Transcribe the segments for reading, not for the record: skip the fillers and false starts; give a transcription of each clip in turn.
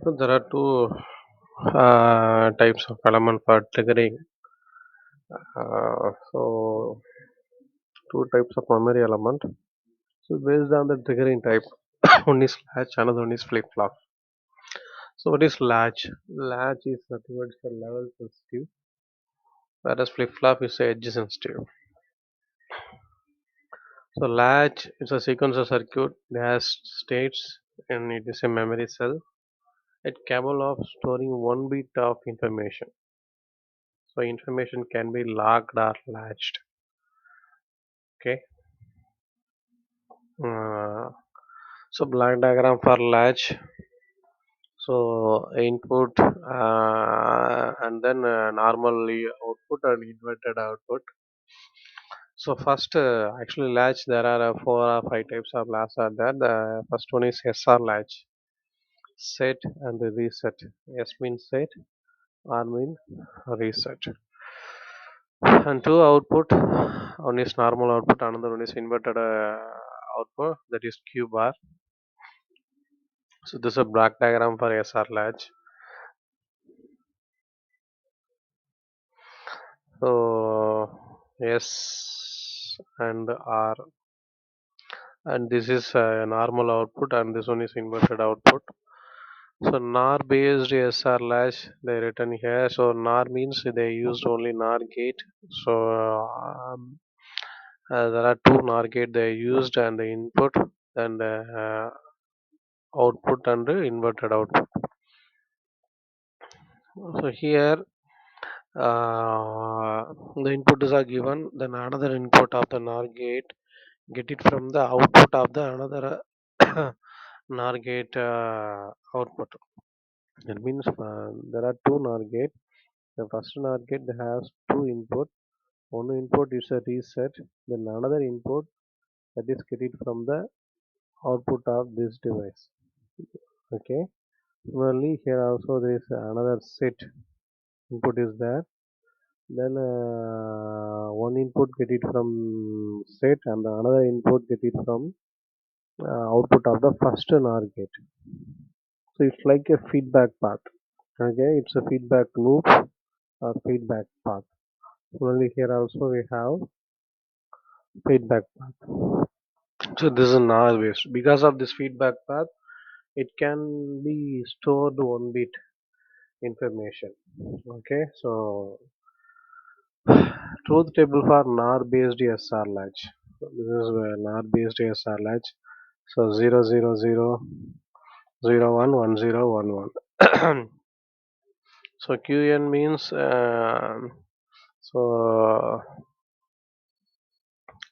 So there are two types of element for triggering. So two types of memory element. So based on the triggering type, one is latch, another one is flip flop. So what is latch? Latch is nothing but it's a level sensitive, whereas flip flop is a edge sensitive. So latch is a sequence of circuit that has states and it is a memory cell. It capable of storing one bit of information. So information can be locked or latched. Okay. Uh, so black diagram for latch. So input and then normally output and inverted output. So first, actually latch there are four or five types of latch are there. The first one is SR latch, set and reset. S means set, R means reset. And two output, one is normal output, another one is inverted output that is Q bar. So this is a black diagram for SR latch. So S and R, and this is normal output, and this one is inverted output. So NAR based SR latch they written here. So NAR means they used only NAR gate. So there are two NAR gate they used and the input and output and the inverted output. So here the inputs are given, then another input of the NAR gate get it from the output of the another NAR gate output. That means there are two NAR gate. The first NAR gate has two input. One input is a reset, then another input that is get it from the output of this device. Okay. Similarly, here also there is another set input is there. Then one input get it from set and another input get it from output of the first NOR gate. So it's like a feedback path. Okay, it's a feedback loop or feedback path. Similarly, here also we have feedback path. So this is NOR based. Because of this feedback path, it can be stored one bit information. Okay, so truth table for NOR based SR latch. So this is where NOR based SR latch. So 000011011. So QN means so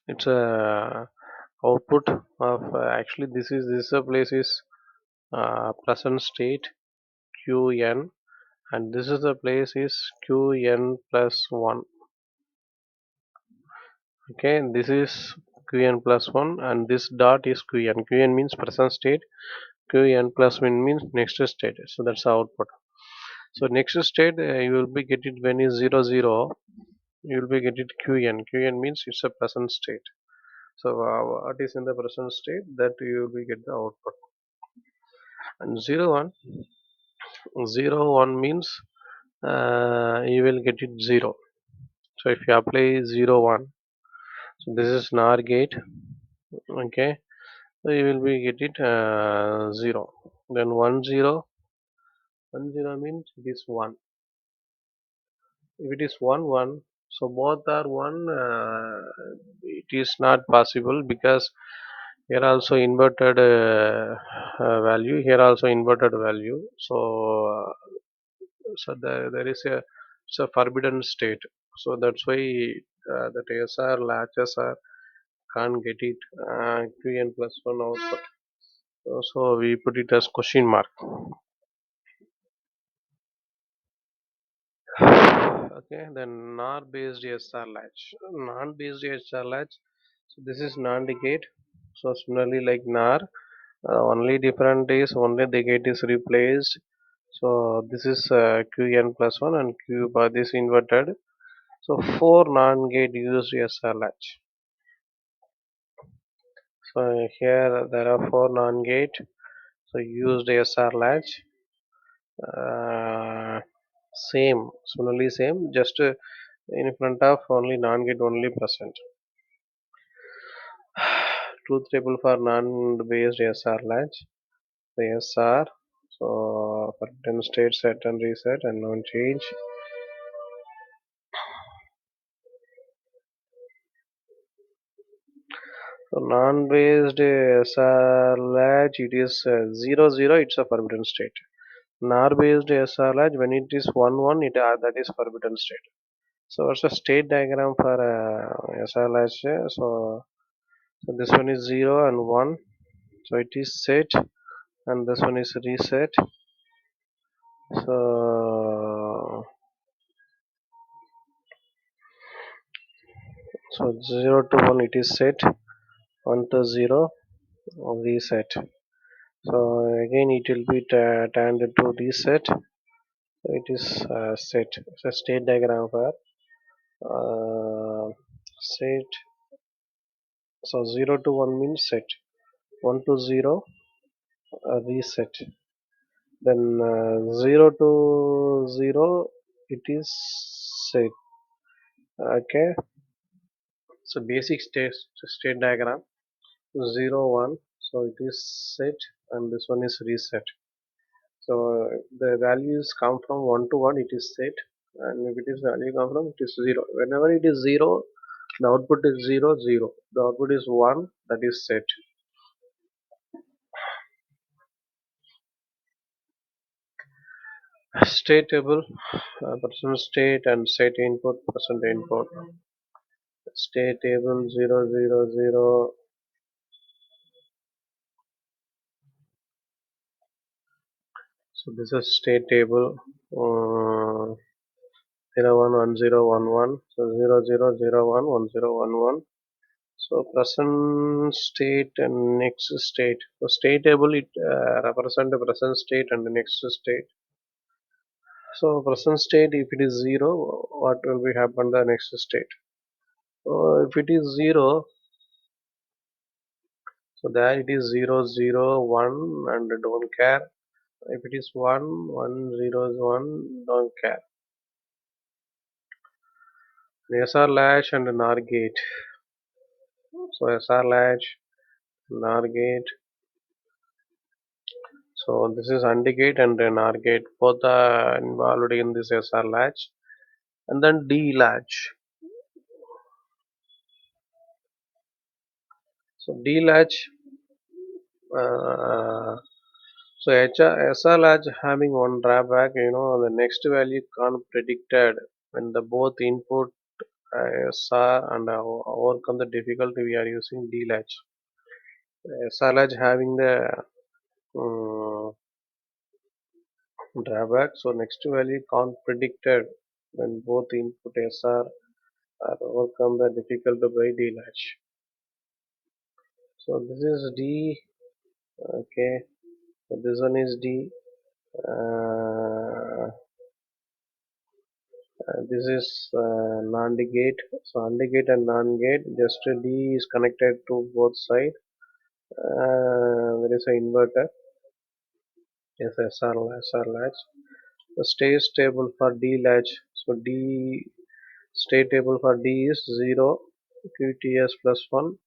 it's a output of actually this is a place is present state QN, and this is the place is QN plus 1. Okay, this is Qn plus 1 and this dot is Qn. Qn means present state, Qn plus 1 means next state. So that's the output. So next state you will be get it when is 0 0, you will be get it Qn. Qn means it's a present state. So what is in the present state that you will be get the output. And 0 1 means you will get it 0. So if you apply 0 1, so this is NAR gate. Okay, so you will be get it 0. Then 1 0 means it is 1. If it is 1 1, so both are 1. It is not possible because here also inverted value. Here also inverted value. So there is a it's a forbidden state. So that's why that SR latches are can't get it Qn plus 1 output. So we put it as question mark. Okay, then NOR based SR latch. Non based SR latch. So this is non decade. So similarly like NOR, only different is only the gate is replaced. So this is Qn plus 1 and Q bar this inverted. So four non gate used SR latch. So here there are four NAND gate. So used SR latch. Uh, Same, similarly same, just in front of only NAND gate only present. Truth table for NAND based SR latch. The SR. So for 10 state set and reset and non change. So non-based SR latch, it is 0 0, it's a forbidden state. NAR-based SR latch, when it is 1 1, that is forbidden state. So what's the state diagram for SR latch? So this one is 0 and 1. So it is set, and this one is reset. So 0 to 1 it is set, 1 to 0 reset. So again it will be turned to reset. It is set. So state diagram for set. So 0 to 1 means set. 1 to 0 reset. Then 0 to 0 it is set. Okay. So basic state diagram 0 1. So it is set and this one is reset. So the values come from 1 to 1 it is set, and if it is value come from it is 0. Whenever it is 0, the output is 0 0. The output is 1, that is set. State table, percent state and set input, percent input. State table 0 0 0. So this is state table 0 1 1 0 1 1. So 0 0 0 1 1 0 1 1. So present state and next state. So state table it represent the present state and the next state. So present state, if it is zero, what will be happen the next state? So if it is zero, so there it is 0 0 1 and don't care. If it is 1 1 0 is 1, don't care. SR latch and NAR gate. So SR latch, NAR gate. So this is AND gate and NAR gate. Both are involved in this SR latch. And then D latch. So D latch. Uh, so SR latch having one drawback, the next value can't predicted when the both input SR and overcome the difficulty we are using D latch. SR latch having the um, drawback, so next value can't predicted when both input SR are overcome the difficulty by D latch. So this is D. Okay, so this one is D. This is NAND gate. So AND gate and NAND gate, just D is connected to both sides. There is an inverter. Yes, SR latch. The state table for D latch. So D state table for D is 0, QTS plus 1,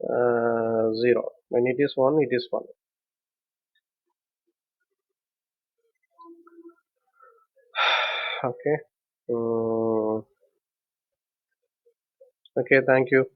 0. When it is 1, it is 1. Okay. Okay, thank you.